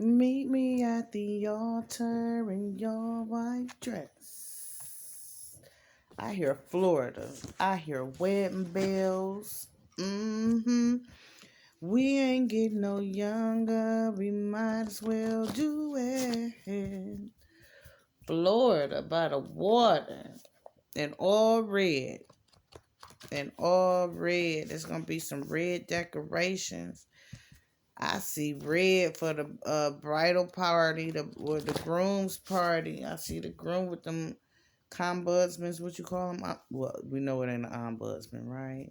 Meet me at the altar in your white dress. I hear Florida. I hear wedding bells. We ain't getting no younger. We might as well do it. Florida by the water. And all red. And all red. There's going to be some red decorations. I see red for the bridal party, or the groom's party. I see the groom with them ombudsmans, what you call them? Well, we know it ain't an ombudsman, right?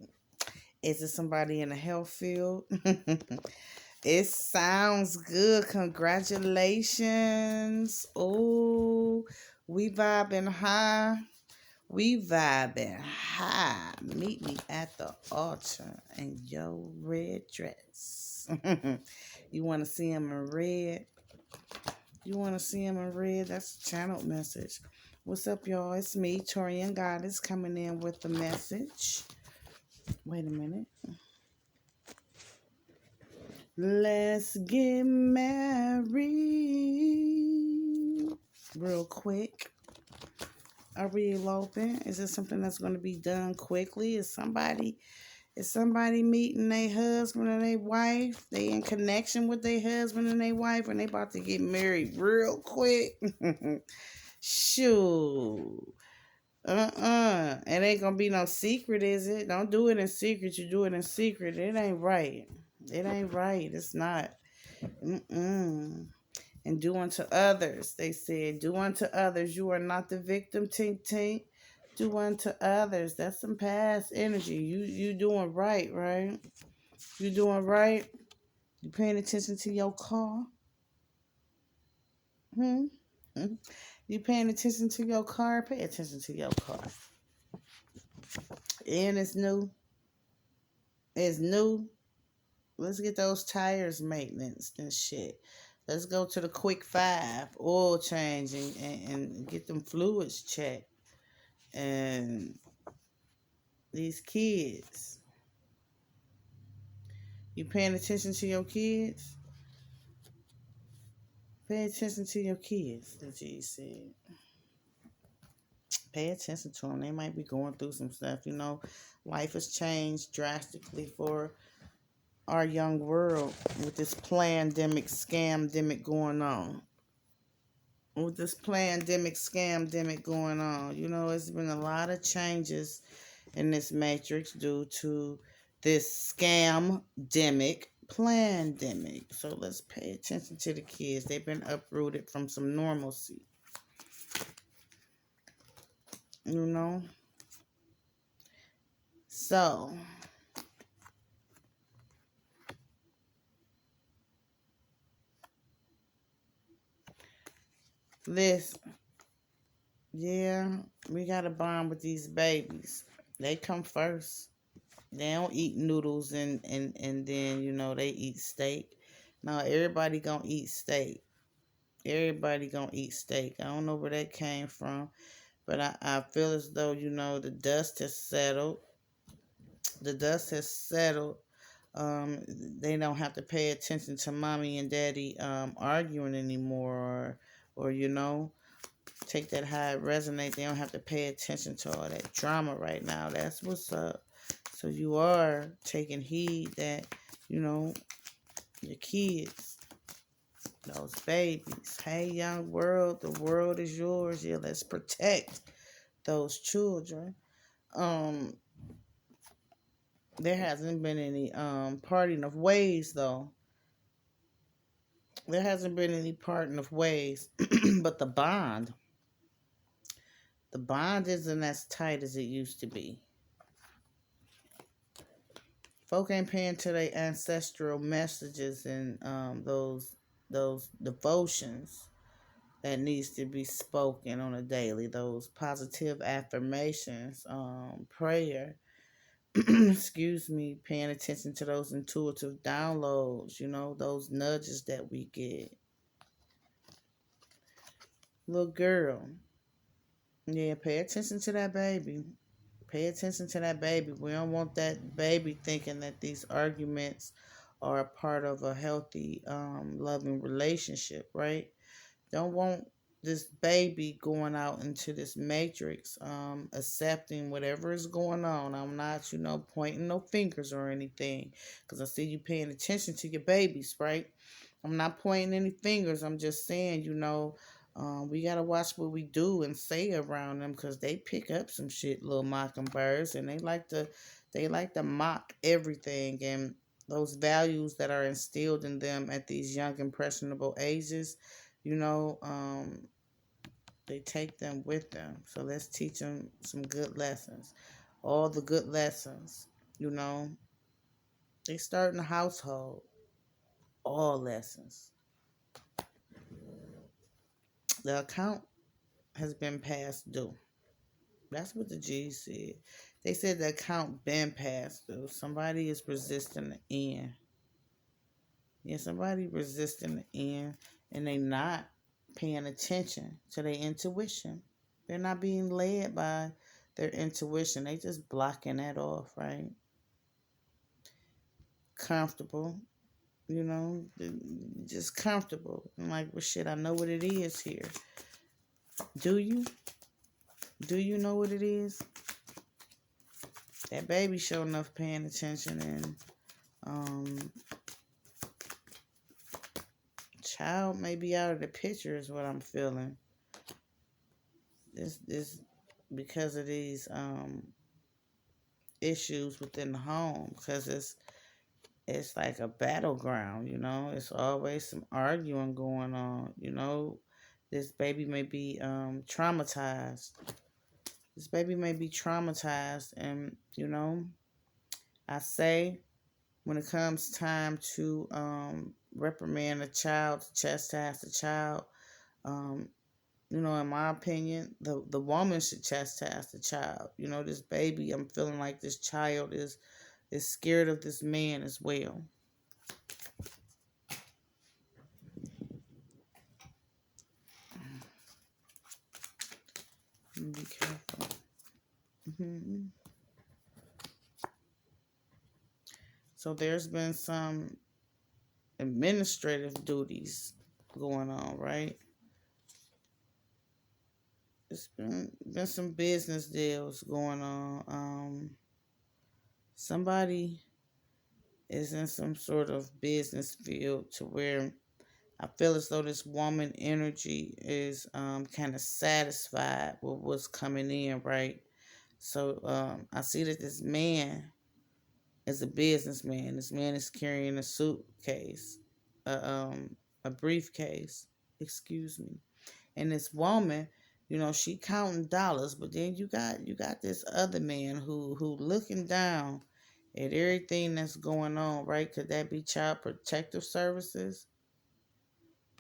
Is it somebody in the health field? It sounds good. Congratulations. Oh, we vibing high. We vibing high. Meet me at the altar in your red dress. You want to see him in red? You want to see him in red? That's a channel message. What's up, y'all? It's me, TaureanGoddess, coming in with the message. Wait a minute. Let's get married real quick. Are we eloping? Is this something that's going to be done quickly? Is somebody meeting their husband and their wife? They in connection with their husband and their wife, and they about to get married real quick? Shoot. It ain't gonna be no secret, is it? Don't do it in secret. You do it in secret. It ain't right. It ain't right. It's not. And do unto others. They said, do unto others. You are not the victim, tink tink. Do unto others. That's some past energy. You doing right, right? You doing right? You paying attention to your car? You paying attention to your car? Pay attention to your car. And it's new. It's new. Let's get those tires maintenance and shit. Let's go to the quick 5 oil changing and get them fluids checked. And these kids. You paying attention to your kids? Pay attention to your kids, the G said. Pay attention to them. They might be going through some stuff. You know, life has changed drastically for our young world with this pandemic, scamdemic going on. With this pandemic, scamdemic going on. You know, it's been a lot of changes in this matrix due to this scamdemic, plandemic. So let's pay attention to the kids. They've been uprooted from some normalcy. You know? So this, yeah, we got to bond with these babies. They come first. They don't eat noodles and then, you know, they eat steak. No, everybody gonna eat steak. Everybody gonna eat steak. I don't know where that came from, but I feel as though, you know, the dust has settled. The dust has settled. They don't have to pay attention to mommy and daddy arguing anymore, or you know, take that how it resonates. They don't have to pay attention to all that drama right now. That's what's up. So you are taking heed that, you know, your kids, those babies. Hey, young world, the world is yours. Yeah, let's protect those children. There hasn't been any parting of ways, though. There hasn't been any parting of ways, but the bond isn't as tight as it used to be. Folk ain't paying to their ancestral messages and those devotions that needs to be spoken on a daily. Those positive affirmations, prayer. Excuse me, paying attention to those intuitive downloads. You know, those nudges that we get. Little girl, yeah, pay attention to that baby. Pay attention to that baby. We don't want that baby thinking that these arguments are a part of a healthy, loving relationship, right? Don't want this baby going out into this matrix, accepting whatever is going on. I'm not, pointing no fingers or anything, because I see you paying attention to your babies, right? I'm not pointing any fingers. I'm just saying, we gotta watch what we do and say around them, because they pick up some shit, little mockingbirds, and they like to mock everything, and those values that are instilled in them at these young impressionable ages, you know, they take them with them. So let's teach them some good lessons. All the good lessons, you know, they start in the household. All lessons. The account has been past due. That's what the G said. They said the account been past due. Somebody is resisting the end. Yeah, somebody resisting the end, and they not paying attention to their intuition. They're not being led by their intuition. They just blocking that off, right? Comfortable, just comfortable. I'm like, well, shit, I know what it is here. Do you? Do you know what it is? That baby sure enough paying attention, and child may be out of the picture is what I'm feeling. This because of these issues within the home, because it's like a battleground, it's always some arguing going on. This baby may be traumatized. This baby may be traumatized, and I say, when it comes time to reprimand a child, to chastise the child, in my opinion, the woman should chastise the child. This baby, I'm feeling like this child is scared of this man as well. Be careful. So there's been some administrative duties going on, right? It's been some business deals going on. Somebody is in some sort of business field to where I feel as though this woman energy is kind of satisfied with what's coming in, right? So I see that this man is a businessman. This man is carrying a suitcase, a briefcase, excuse me. And this woman, she counting dollars, but then you got this other man who looking down at everything that's going on, right? Could that be child protective services?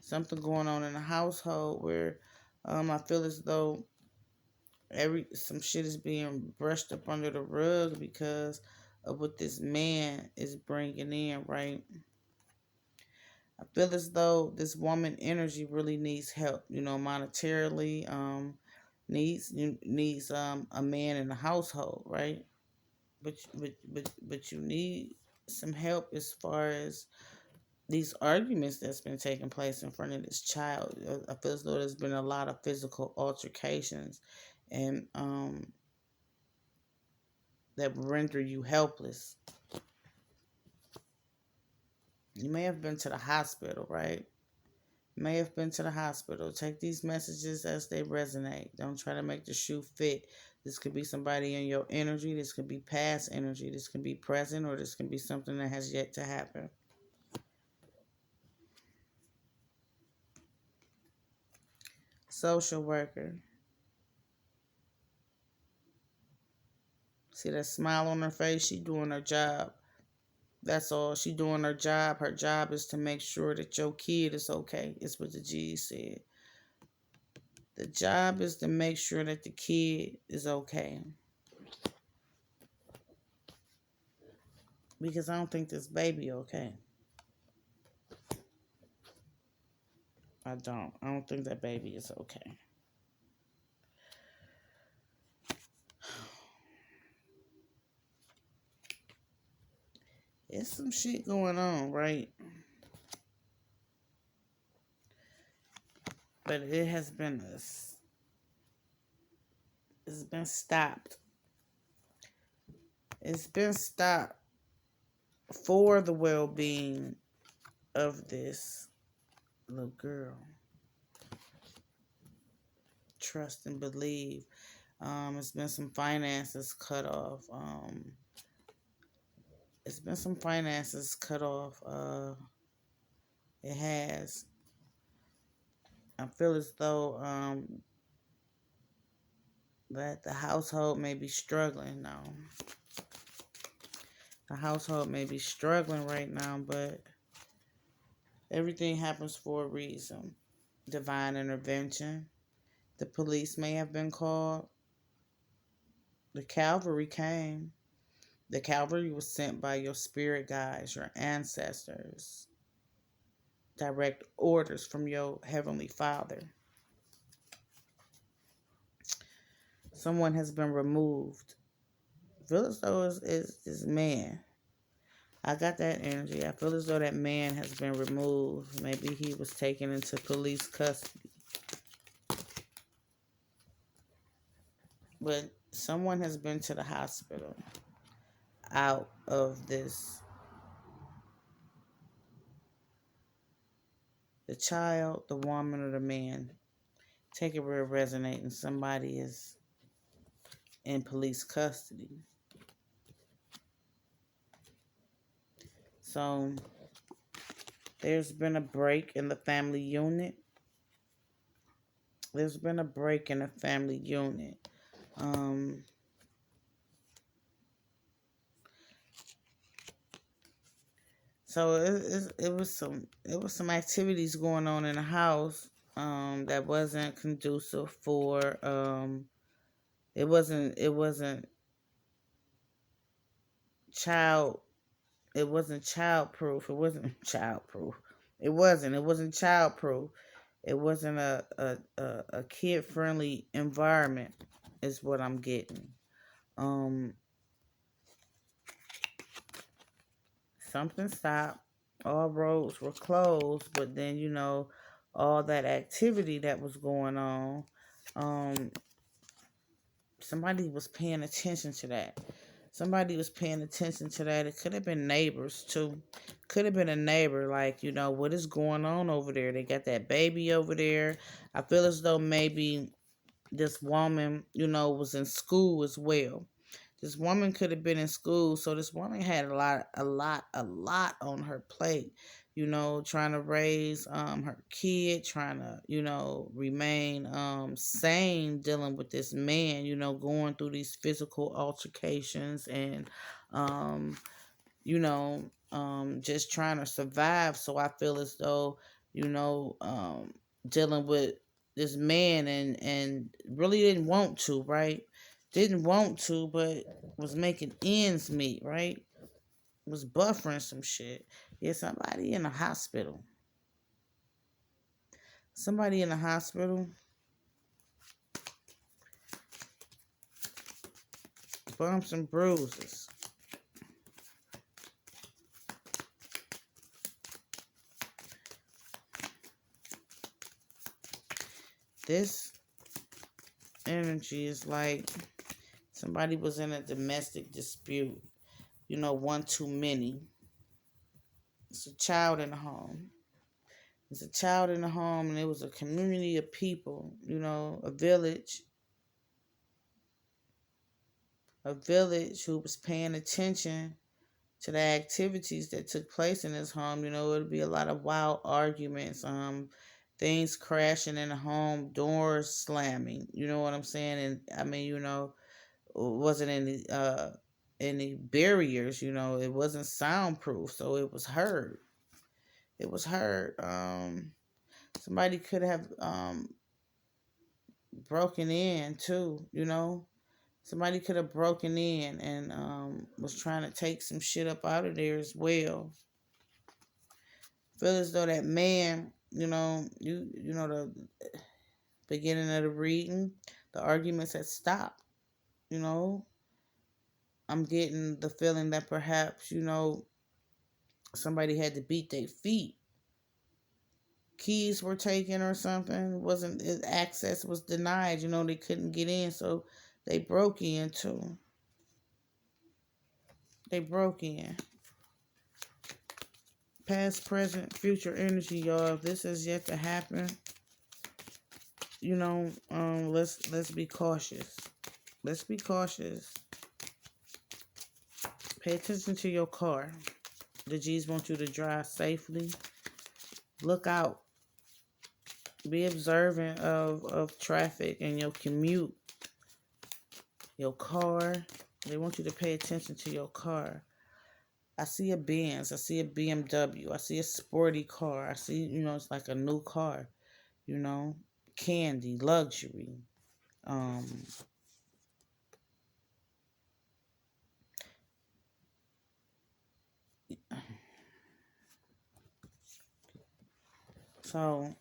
Something going on in the household where I feel as though some shit is being brushed up under the rug because of what this man is bringing in, right? I feel as though this woman energy really needs help, monetarily, needs a man in the household, right? But you need some help as far as these arguments that's been taking place in front of this child. I feel as though there's been a lot of physical altercations, and that render you helpless. You may have been to the hospital, right? May have been to the hospital. Take these messages as they resonate. Don't try to make the shoe fit. This could be somebody in your energy. This could be past energy. This could be present, or this could be something that has yet to happen. Social worker. See that smile on her face? She doing her job. That's all. She doing her job. Her job is to make sure that your kid is okay. It's what the G said. The job is to make sure that the kid is okay. Because I don't think this baby okay. I don't think that baby is okay. It's some shit going on, right? But it has been it's been stopped. It's been stopped for the well-being of this little girl. Trust and believe. It's been some finances cut off. It's been some finances cut off. It has. I feel as though that the household may be struggling now. The household may be struggling right now, but everything happens for a reason. Divine intervention. The police may have been called. The cavalry came. The cavalry was sent by your spirit guides, your ancestors. Direct orders from your heavenly Father. Someone has been removed. I feel as though is man. I got that energy. I feel as though that man has been removed. Maybe he was taken into police custody. But someone has been to the hospital out of this. The child, the woman, or the man. Take it real resonating. Somebody is in police custody. So there's been a break in the family unit. There's been a break in the family unit. So it was some activities going on in the house that wasn't conducive for it wasn't child proof. It wasn't child proof. It wasn't child proof. It wasn't a kid friendly environment is what I'm getting. Something stopped. All roads were closed, but then, all that activity that was going on, somebody was paying attention to that. Somebody was paying attention to that. It could have been neighbors, too. Could have been a neighbor, like, what is going on over there? They got that baby over there. I feel as though maybe this woman, was in school as well. This woman could have been in school, so this woman had a lot on her plate, trying to raise her kid, trying to, remain sane, dealing with this man, going through these physical altercations and, just trying to survive. So I feel as though, dealing with this man and really didn't want to, right? Didn't want to, but was making ends meet, right? Was buffering some shit. Yeah, somebody in the hospital. Somebody in the hospital. Bumps and bruises. This energy is like somebody was in a domestic dispute. One too many. It's a child in the home. It's a child in the home, and it was a community of people, a village. A village who was paying attention to the activities that took place in his home. It'd be a lot of wild arguments, things crashing in the home, doors slamming. You know what I'm saying? And I mean, wasn't any barriers. It wasn't soundproof, so it was heard. It was heard. Somebody could have broken in too. Somebody could have broken in and was trying to take some shit up out of there as well. Feel as though that man, the beginning of the reading, the arguments had stopped. I'm getting the feeling that perhaps, somebody had to beat their feet. Keys were taken or something. Wasn't access was denied. You know, they couldn't get in, so they broke in too. They broke in. Past, present, future energy, y'all. If this has yet to happen, you know, let's be cautious. Let's be cautious. Pay attention to your car. The G's want you to drive safely. Look out. Be observant of traffic and your commute. Your car. They want you to pay attention to your car. I see a Benz. I see a BMW. I see a sporty car. I see, you know, it's like a new car. You know, candy, luxury. So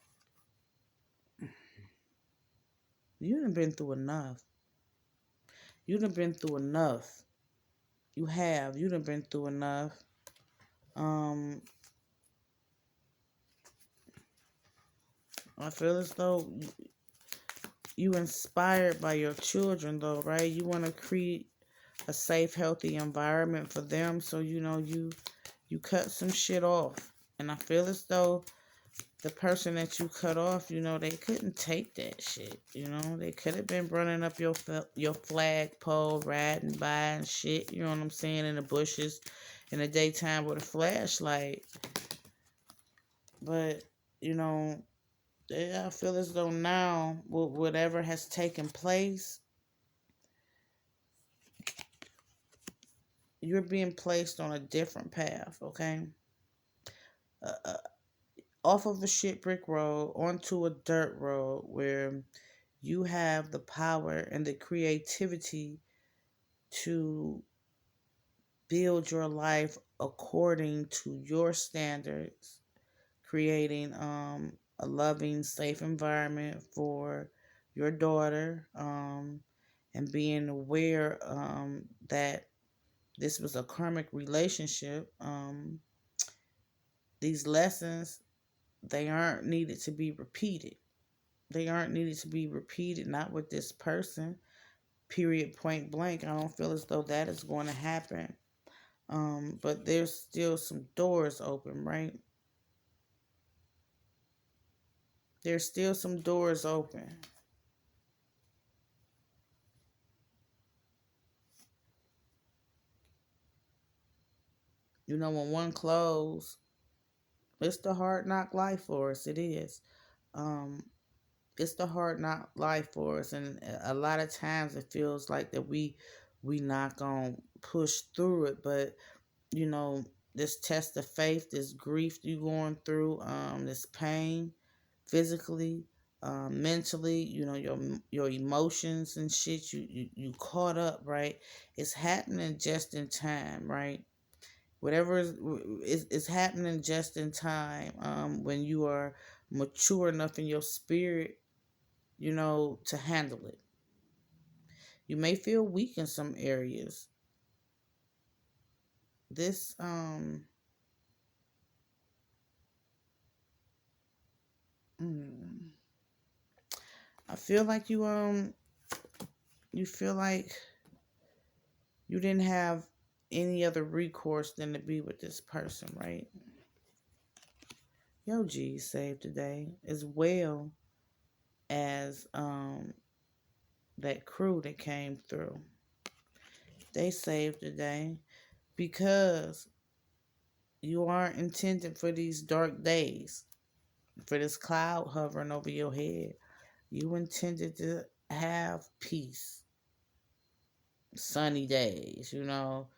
you done been through enough. You done been through enough. You have. You done been through enough. I feel as though you inspired by your children, though, right? You want to create a safe, healthy environment for them. So, you know, you cut some shit off. And I feel as though the person that you cut off, you know, they couldn't take that shit. You know, they could have been running up your flagpole, riding by and shit. You know what I'm saying? In the bushes in the daytime with a flashlight. But, you know, I feel as though now, whatever has taken place, you're being placed on a different path, okay? Off of a ShitBrick Road onto a dirt road where you have the power and the creativity to build your life according to your standards, creating a loving, safe environment for your daughter, and being aware that this was a karmic relationship. These lessons, they aren't needed to be repeated. They aren't needed to be repeated, not with this person. Period, point blank. I don't feel as though that is going to happen. But there's still some doors open, right? There's still some doors open. You know, when one closes, it's the hard knock life for us. It is. It's the hard knock life for us, and a lot of times it feels like that we not gonna push through it. But you know, this test of faith, this grief you going through, this pain, physically, mentally, you know, your emotions and shit, you caught up, right? It's happening just in time, right? Whatever is happening just in time. When you are mature enough in your spirit, you know, to handle it. You may feel weak in some areas. This I feel like you feel like you didn't have any other recourse than to be with this person, right? Yo, G saved today, as well as that crew that came through. They saved today because you aren't intended for these dark days, for this cloud hovering over your head. You intended to have peace, sunny days, you know,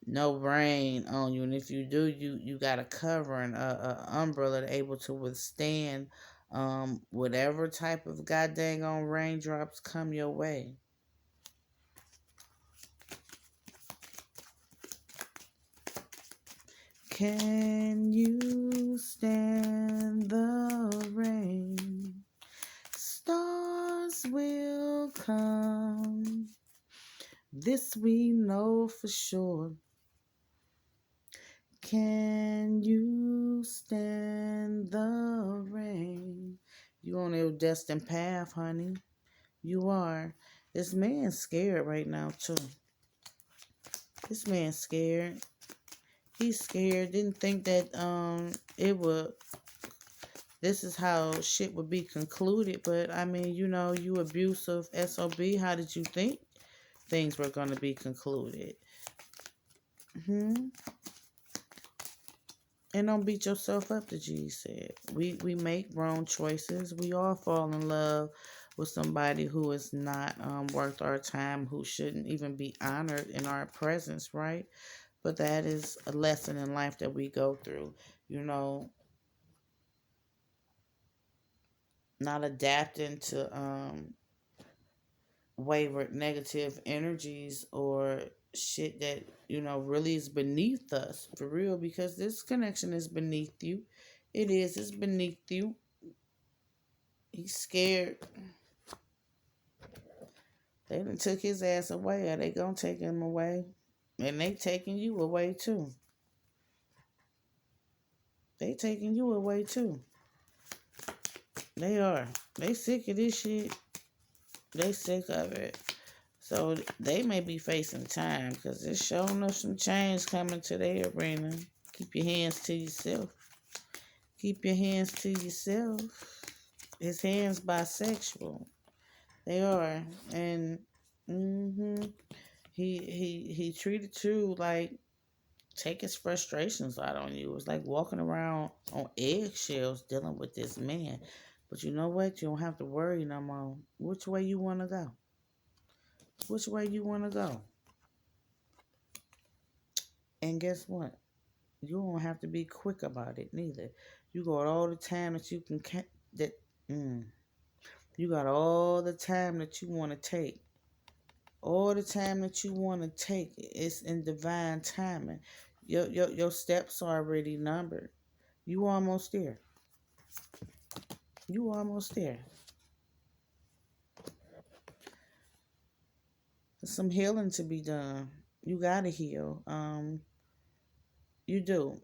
no rain on you. And if you do, you got a covering, a umbrella able to withstand whatever type of goddamn on raindrops come your way. Can you stand the rain? Stars will come. This we know for sure. Can you stand the rain? You on your destined path, honey. You are. This man's scared right now, too. This man's scared. He's scared. Didn't think that it would. This is how shit would be concluded. But I mean, you know, you abusive SOB. How did you think things were gonna be concluded? And don't beat yourself up, the G said. We make wrong choices. We all fall in love with somebody who is not worth our time, who shouldn't even be honored in our presence, right? But that is a lesson in life that we go through. You know, not adapting to wayward negative energies or shit that, you know, really is beneath us, for real, because this connection is beneath you. It is. It's beneath you. He's scared. They done took his ass away. Are they gonna take him away? And they taking you away too. They taking you away too. They are. They sick of this shit. They sick of it. So they may be facing time because it's showing us some change coming to their arena. Keep your hands to yourself. Keep your hands to yourself. His hands bisexual. They are. And he treated you like take his frustrations out on you. It's like walking around on eggshells dealing with this man. But you know what? You don't have to worry no more. Which way you want to go? Which way you want to go? And guess what? You don't have to be quick about it neither. You got all the time that you can you got all the time that you want to take. All the time that you want to take. It's in divine timing. Your steps are already numbered. You almost there. You almost there. There's some healing to be done. You gotta heal. You do.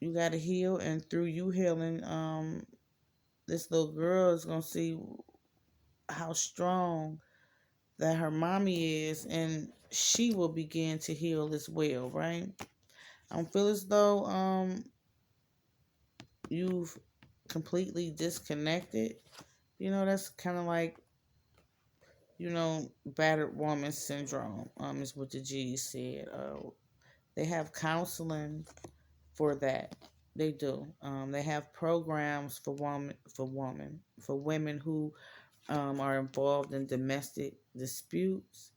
You gotta heal, and through you healing, this little girl is gonna see how strong that her mommy is, and she will begin to heal as well, right? I don't feel as though you've completely disconnected. You know, that's kind of like, you know, battered woman syndrome, is what the G said. They have counseling for that. They do. They have programs for women who are involved in domestic disputes.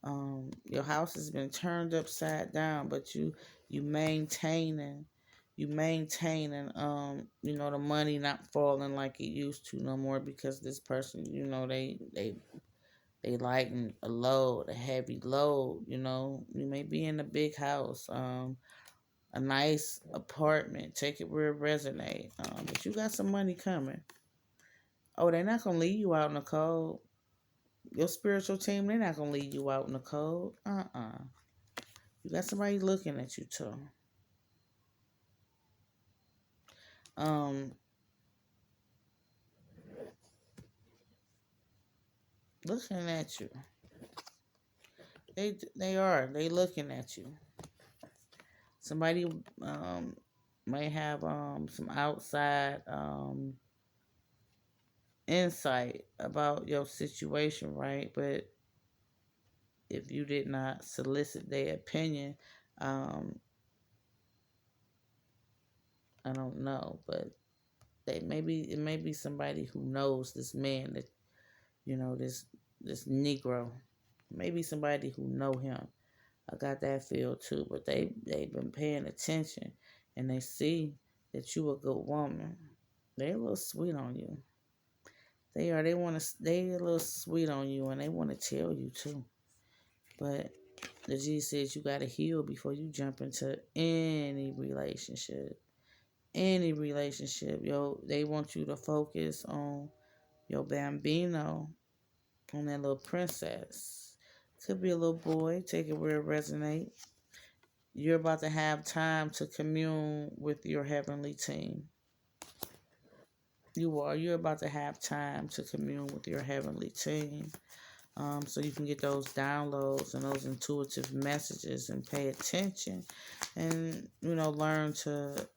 Your house has been turned upside down, but you maintaining, you know, the money not falling like it used to no more because this person, you know, they lighten a load, a heavy load. You know, you may be in a big house, a nice apartment, take it where it resonates, but you got some money coming. Oh, they're not gonna leave you out in the cold. Your spiritual team, they're not gonna leave you out in the cold. You got somebody looking at you too. Looking at you. They are. They looking at you. Somebody may have some outside insight about your situation, right? But if you did not solicit their opinion, I don't know, but it may be somebody who knows this man, that, you know, this Negro, maybe somebody who know him. I got that feel too, but they've been paying attention, and they see that you a good woman. They a little sweet on you. They are. They a little sweet on you, and they want to tell you too. But the G says you gotta heal before you jump into any relationship. Any relationship, they want you to focus on your bambino, on that little princess. Could be a little boy. Take it where it resonates. You're about to have time to commune with your heavenly team. You are. You're about to have time to commune with your heavenly team. So you can get those downloads and those intuitive messages and pay attention and, learn to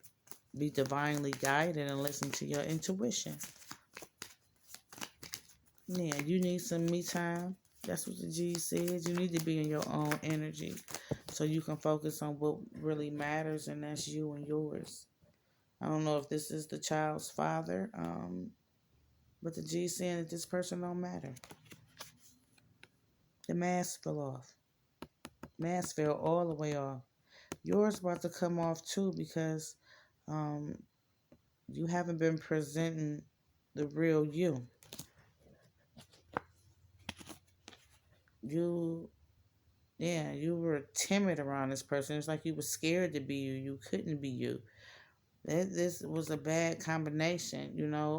be divinely guided and listen to your intuition. Yeah, you need some me time. That's what the G says. You need to be in your own energy so you can focus on what really matters, and that's you and yours. I don't know if this is the child's father, but the G is saying that this person don't matter. The mask fell off. Mask fell all the way off. Yours about to come off too because you haven't been presenting the real you. You were timid around this person. It's like you were scared to be you. You couldn't be you. This was a bad combination,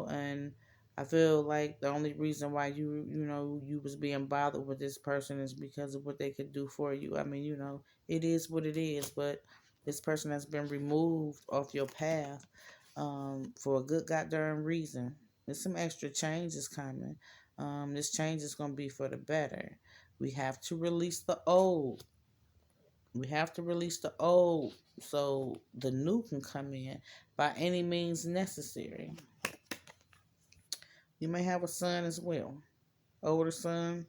and I feel like the only reason why you was being bothered with this person is because of what they could do for you. I mean, it is what it is, but this person has been removed off your path for a good goddamn reason. There's some extra changes coming. This change is going to be for the better. We have to release the old. We have to release the old so the new can come in by any means necessary. You may have a son as well. Older son,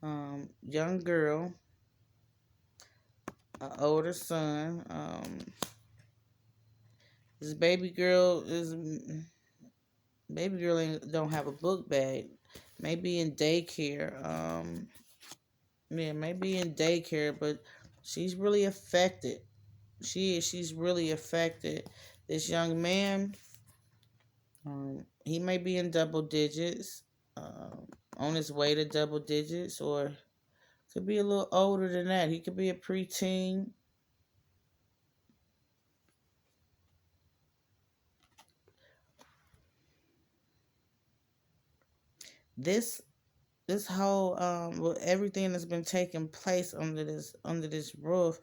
young girl, older son. This baby girl don't have a book bag. Maybe in daycare. Maybe in daycare, but she's really affected. She's really affected. This young man, he may be in double digits, on his way to double digits, or could be a little older than that. He could be a preteen. This whole with everything that's been taking place under this roof,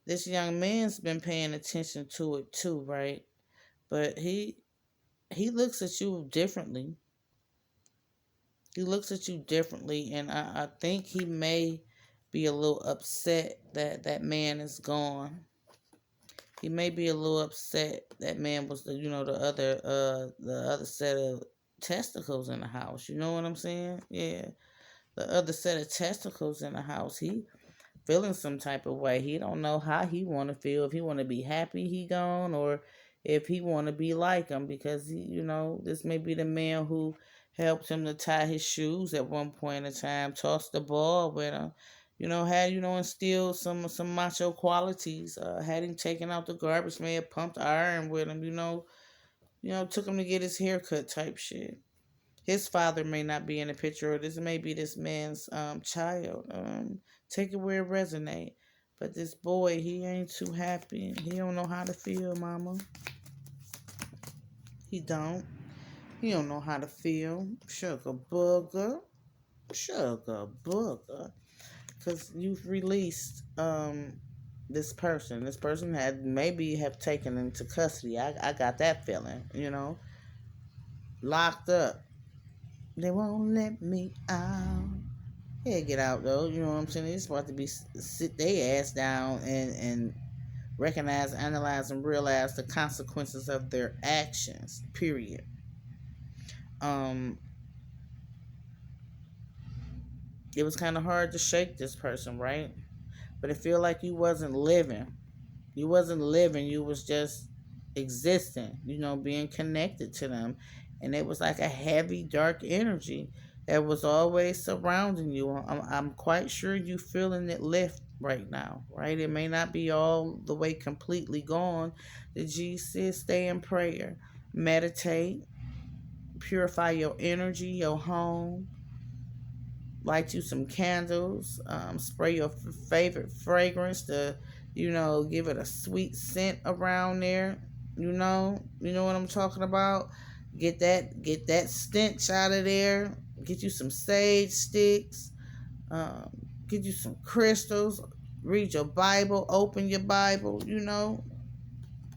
this young man's been paying attention to it too, right? But he looks at you differently. He looks at you differently, and I think he may be a little upset that that man is gone. He may be a little upset that man was the other set of testicles in the house. You know what I'm saying? Yeah, the other set of testicles in the house. He feeling some type of way. He don't know how he want to feel. If he want to be happy he gone, or if he want to be like him, because this may be the man who helped him to tie his shoes at one point in time, tossed the ball with him, had instilled some macho qualities, had him taken out the garbage man, pumped iron with him, took him to get his hair cut type shit. His father may not be in the picture, or this may be this man's child. Take it where it resonate. But this boy, he ain't too happy. He don't know how to feel, mama. He don't. He don't know how to feel. Sugar booger. Sugar booger. Because you've released this person. This person had maybe have taken into custody. I got that feeling, Locked up. They won't let me out. Yeah, get out though. You know what I'm saying? They're supposed to be sit their ass down and recognize, analyze, and realize the consequences of their actions. Period. It was kind of hard to shake this person, right? But it feel like you wasn't living. You wasn't living. You was just existing. Being connected to them, and it was like a heavy, dark energy that was always surrounding you. I'm quite sure you feeling it lift right now, right? It may not be all the way completely gone. The G says stay in prayer, meditate, purify your energy, your home, light you some candles, spray your favorite fragrance to, give it a sweet scent around there. You know what I'm talking about. Get that stench out of there. Get you some sage sticks. Get you some crystals. Read your Bible, open your Bible,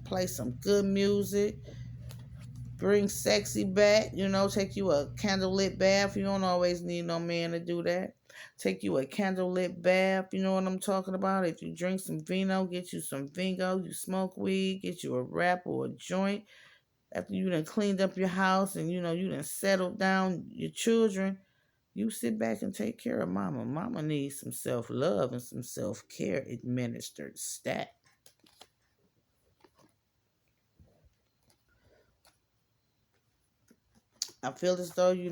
play some good music. Bring sexy back, take you a candlelit bath. You don't always need no man to do that. Take you a candlelit bath, you know what I'm talking about? If you drink some vino, get you some vingo. You smoke weed, get you a wrap or a joint. After you done cleaned up your house and, you done settled down your children, you sit back and take care of mama. Mama needs some self-love and some self-care administered stat. I feel as though, you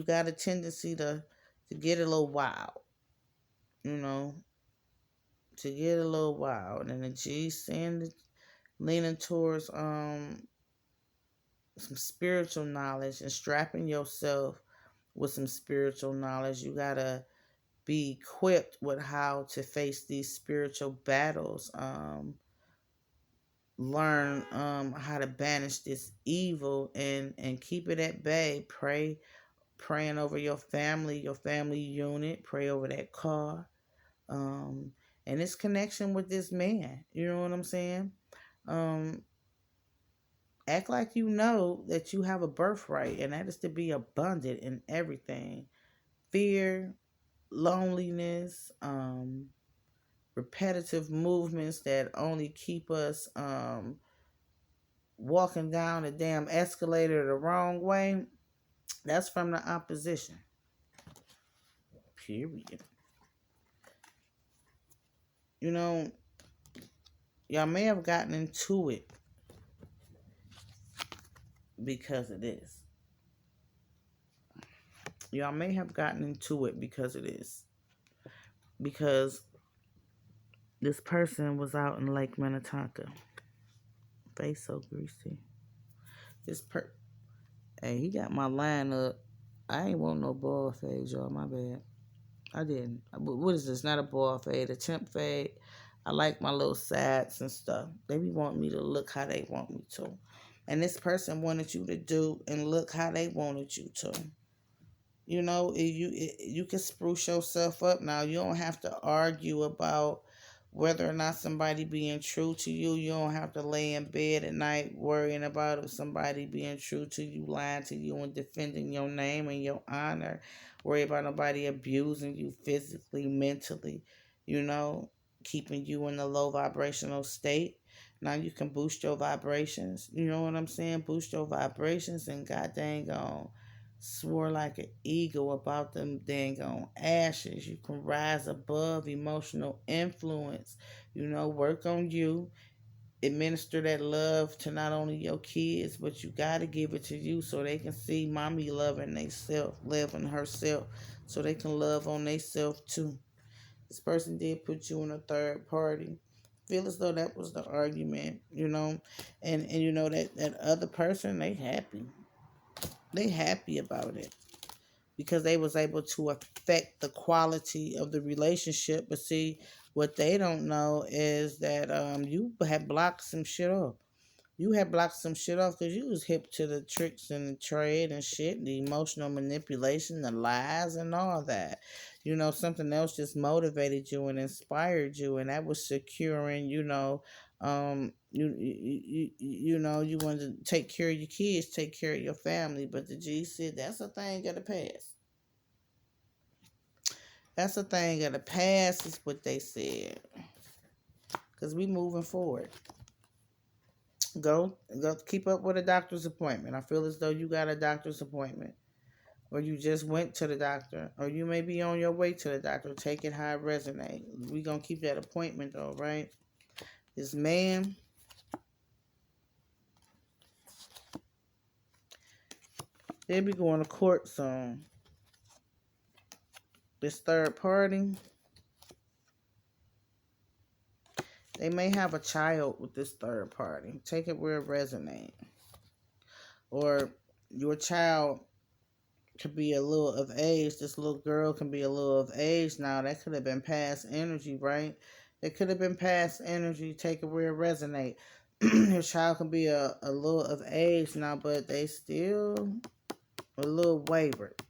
got a tendency to get a little wild, to get a little wild. And the G's saying leaning towards some spiritual knowledge and strapping yourself with some spiritual knowledge. You gotta be equipped with how to face these spiritual battles. Learn how to banish this evil and keep it at bay. Praying over your family unit. Pray over that car. And its connection with this man. You know what I'm saying? Act like you know that you have a birthright, and that is to be abundant in everything. Fear, loneliness, repetitive movements that only keep us walking down the damn escalator the wrong way. That's from the opposition. Period. Y'all may have gotten into it because of this. Y'all may have gotten into it because of this. Because this person was out in Lake Minnetonka. Face so greasy. Hey, he got my line up. I ain't want no ball fade, y'all. My bad. I didn't. What is this? Not a ball fade. A temp fade. I like my little sides and stuff. They be wanting me to look how they want me to. And this person wanted you to do and look how they wanted you to. You can spruce yourself up now. You don't have to argue about whether or not somebody being true to you. You don't have to lay in bed at night worrying about if somebody being true to you, lying to you, and defending your name and your honor. Worry about nobody abusing you physically, mentally, keeping you in a low vibrational state. Now you can boost your vibrations. You know what I'm saying? Boost your vibrations and god dang on. Swore like an eagle about them dang on ashes. You can rise above emotional influence. Work on you. Administer that love to not only your kids, but you got to give it to you so they can see mommy loving themselves, loving herself, so they can love on themselves too. This person did put you in a third party. Feel as though that was the argument, and that other person, they happy. They happy about it because they was able to affect the quality of the relationship. But see, what they don't know is that you had blocked some shit off. You had blocked some shit off because you was hip to the tricks and the trade and shit, the emotional manipulation, the lies and all that. Something else just motivated you and inspired you, and that was securing, you wanted to take care of your kids, take care of your family. But the G said that's a thing of the past. That's a thing of the past is what they said. Because we moving forward. Go keep up with a doctor's appointment. I feel as though you got a doctor's appointment. Or you just went to the doctor. Or you may be on your way to the doctor. Take it how it resonates. We going to keep that appointment though, right? This man, they'll be going to court soon. This third party, they may have a child with this third party. Take it where it resonates. Or your child could be a little of age. This little girl can be a little of age now. That could have been past energy, right? It could have been past energy. Take it where it resonates. Your child can be a little of age now, but they still a little wayward.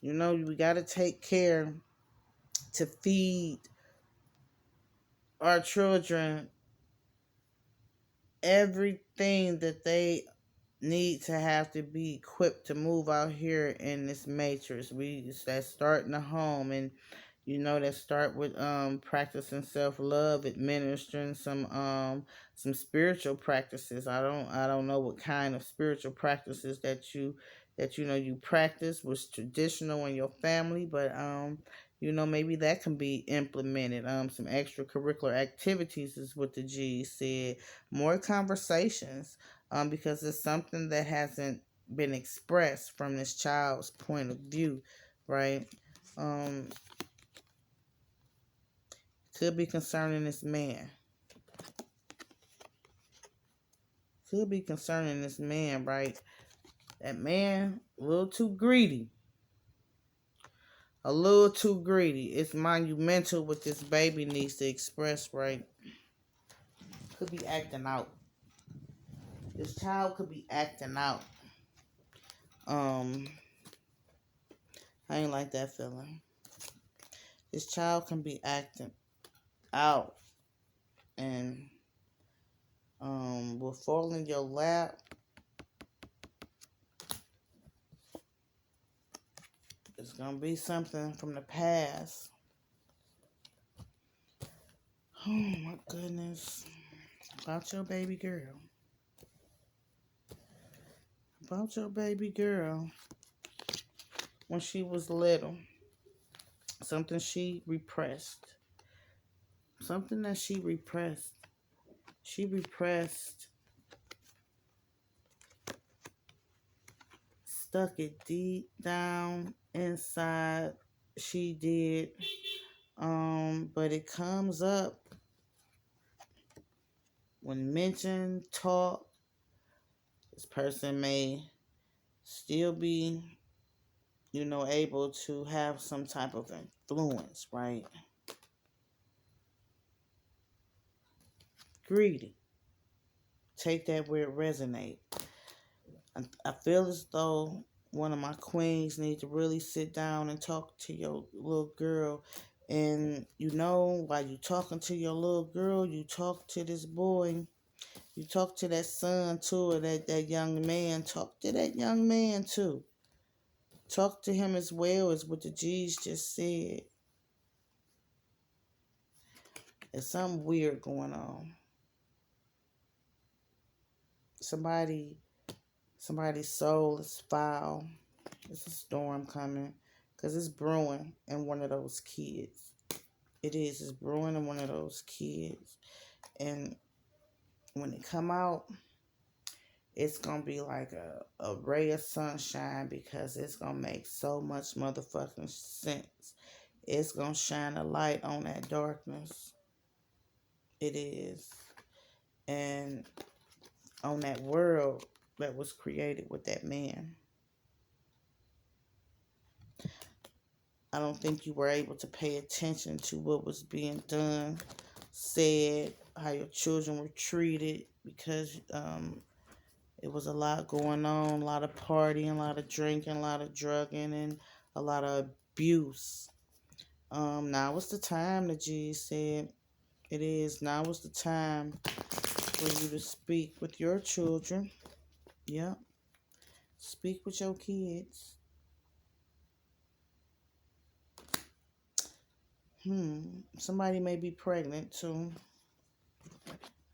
We got to take care to feed our children everything that they need to have to be equipped to move out here in this matrix. That start in the home, and that start with practicing self-love, administering some spiritual practices. I don't know what kind of spiritual practices that you practice was traditional in your family, but maybe that can be implemented. Some extracurricular activities is what the G said. More conversations, because it's something that hasn't been expressed from this child's point of view, right? Um, could be concerning this man. Could be concerning this man, right? That man, a little too greedy. A little too greedy. It's monumental what this baby needs to express, right? Could be acting out. This child could be acting out. I ain't like that feeling. This child can be acting out and will fall in your lap. It's gonna be something from the past. Oh my goodness. About your baby girl. About your baby girl. When she was little. Something she repressed. Something that she repressed. She repressed. Stuck it deep down inside. She did. But it comes up when mentioned, talk. This person may still be, able to have some type of influence, right? Greedy. Take that where it resonates. I feel as though one of my queens need to really sit down and talk to your little girl. And while you talking to your little girl, you talk to this boy. You talk to that son too, or that young man. Talk to that young man too. Talk to him as well as what the G's just said. There's something weird going on. Somebody's soul is foul. There's a storm coming. Because it's brewing in one of those kids. It's brewing in one of those kids. And when it come out, it's going to be like a ray of sunshine, because it's going to make so much motherfucking sense. It's going to shine a light on that darkness. It is. And on that world that was created with that man. I don't think you were able to pay attention to what was being done, said, how your children were treated, because it was a lot going on, a lot of partying, a lot of drinking, a lot of drugging, and a lot of abuse. Now is the time, the G said. It is. Now is the time for you to speak with your children. Yep. Speak with your kids. Somebody may be pregnant too.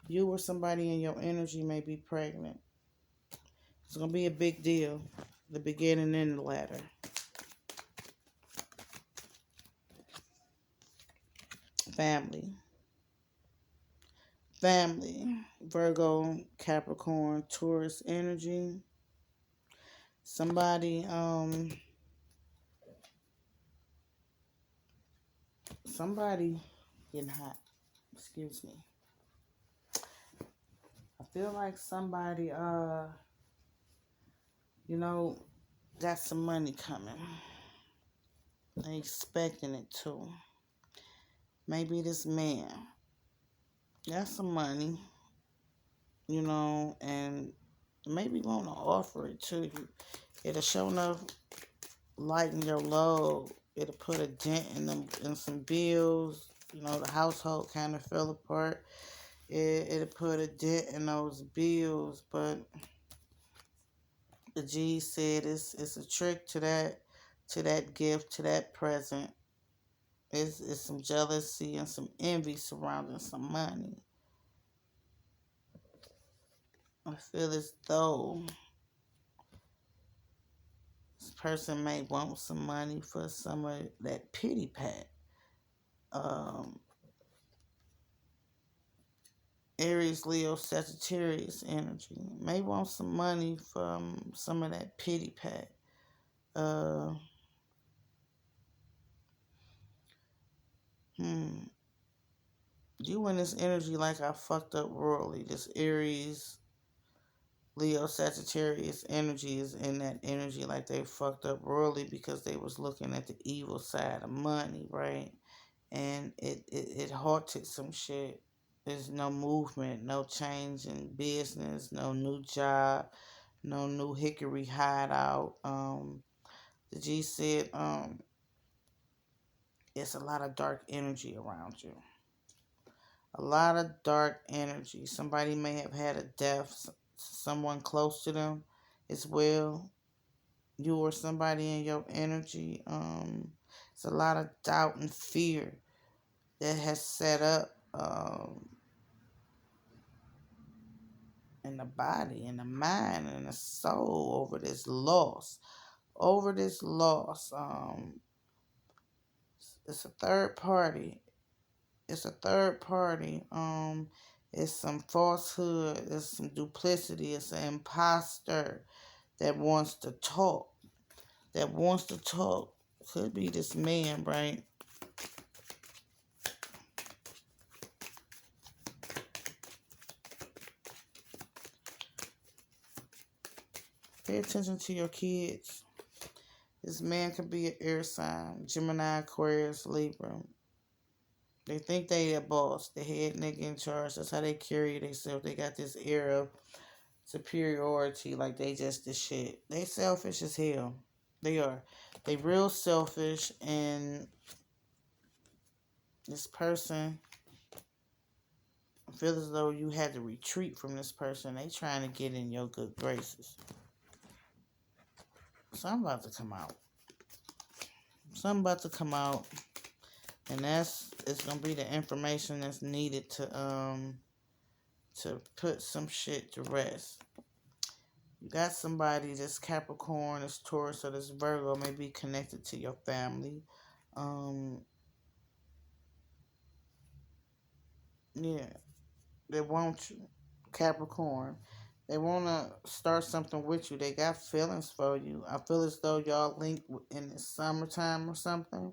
You or somebody in your energy may be pregnant. It's going to be a big deal. The beginning and the latter. Family. Virgo, Capricorn, Taurus energy. Somebody getting hot. Excuse me. I feel like somebody got some money coming. They expecting it too. Maybe this man got some money, and maybe want to offer it to you. It'll show enough lighten your load. It'll put a dent in some bills. You know, the household kind of fell apart. It put a dent in those bills, but the G said it's a trick to that gift, to that present. It's some jealousy and some envy surrounding some money. I feel as though this person may want some money for some of that pity pat. Um, Aries, Leo, Sagittarius energy. May want some money from some of that pity pat. Uh, You in this energy like I fucked up royally. This Aries, Leo, Sagittarius energy is in that energy like they fucked up royally because they was looking at the evil side of money, right? And it halted some shit. There's no movement, no change in business, no new job, no new hickory hideout. The G said, it's a lot of dark energy around you. A lot of dark energy. Somebody may have had a death, someone close to them as well. You or somebody in your energy. It's a lot of doubt and fear that has set up in the body, in the mind, and the soul over this loss. Over this loss. It's a third party. It's a third party. It's some falsehood. It's some duplicity. It's an imposter that wants to talk. That wants to talk. Could be this man, right? Pay attention to your kids. This man could be an air sign. Gemini, Aquarius, Libra. They think they a boss, the head nigga in charge. That's how they carry themselves. They got this air of superiority, like they just the shit. They selfish as hell. They are. They real selfish, and this person, I feel as though you had to retreat from this person. They trying to get in your good graces. Something about to come out. Something about to come out, and it's gonna be the information that's needed to put some shit to rest. You got somebody that's Capricorn, this Taurus, or this Virgo may be connected to your family. Yeah, they want you, Capricorn. They want to start something with you. They got feelings for you. I feel as though y'all linked in the summertime or something.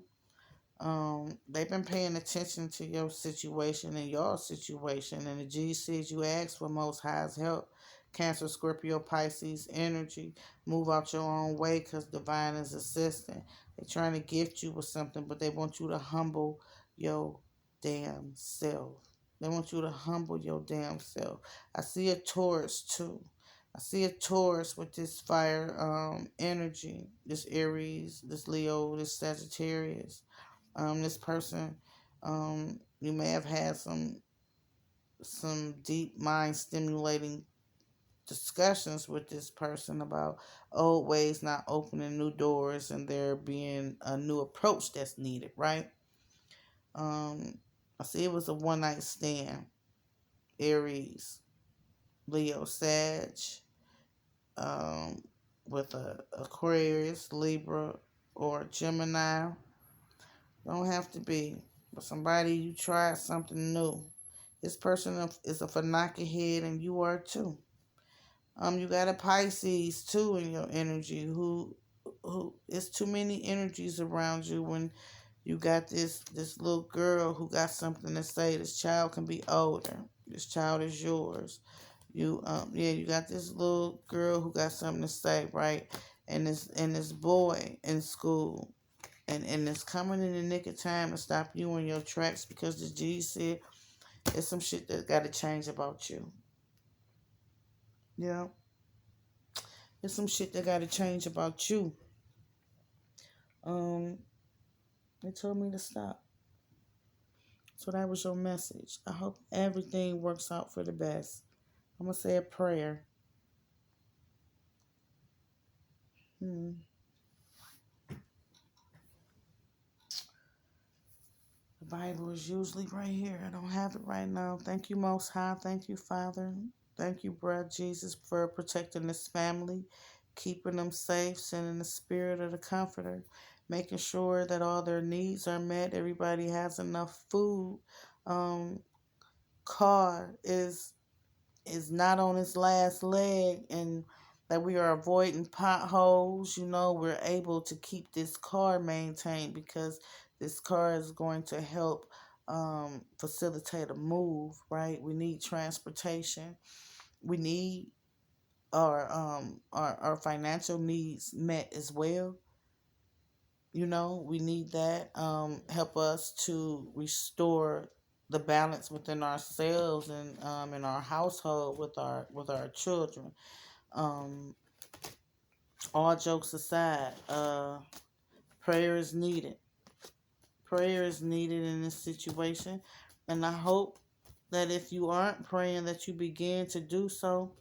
They've been paying attention to your situation and your situation, and the G says you ask for Most High's help. Cancer, Scorpio, Pisces energy. Move out your own way because divine is assisting. They're trying to gift you with something, but they want you to humble your damn self. They want you to humble your damn self. I see a Taurus too. I see a Taurus with this fire energy. This Aries, this Leo, this Sagittarius. This person, you may have had some deep mind stimulating discussions with this person about old ways not opening new doors and there being a new approach that's needed, right? I see it was a one night stand. Aries, Leo, Sag, with a Aquarius, Libra, or Gemini. Don't have to be, but somebody you tried something new. This person is a Fanaka head, and you are too. You got a Pisces too in your energy. Who? It's too many energies around you when you got this little girl who got something to say. This child can be older. This child is yours. You got this little girl who got something to say, right? And this boy in school. And it's coming in the nick of time to stop you in your tracks because the G said there's some shit that got to change about you. Yeah. There's some shit that got to change about you. They told me to stop. So that was your message. I hope everything works out for the best. I'm going to say a prayer. Hmm. The Bible is usually right here. I don't have it right now. Thank you, Most High. Thank you, Father. Thank you, Brother Jesus, for protecting this family, keeping them safe, sending the spirit of the Comforter, making sure that all their needs are met. Everybody has enough food. Um, car is not on its last leg, and that we are avoiding potholes. We're able to keep this car maintained because this car is going to help facilitate a move, right? We need transportation. We need our financial needs met as well. We need that. Help us to restore the balance within ourselves and in our household with our children. Um, all jokes aside, prayer is needed. Prayer is needed in this situation, and I hope that if you aren't praying, that you begin to do so.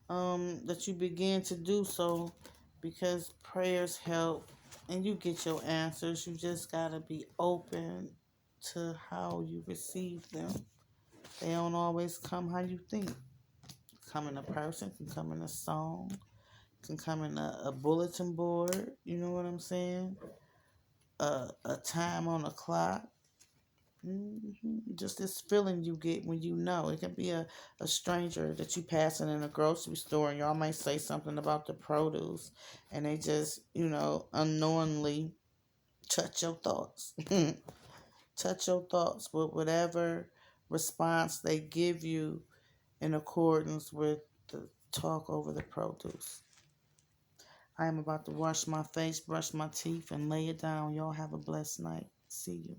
That you begin to do so, because prayers help, and you get your answers. You just gotta be open to how you receive them. They don't always come how you think. Come in a person, can come in a song, can come in a bulletin board. You know what I'm saying? A time on a clock. Just this feeling you get when you know. It can be a stranger that you passing in a grocery store, and y'all might say something about the produce, and they just, unknowingly touch your thoughts. Touch your thoughts with whatever response they give you in accordance with the talk over the produce. I am about to wash my face, brush my teeth, and lay it down. Y'all have a blessed night. See you.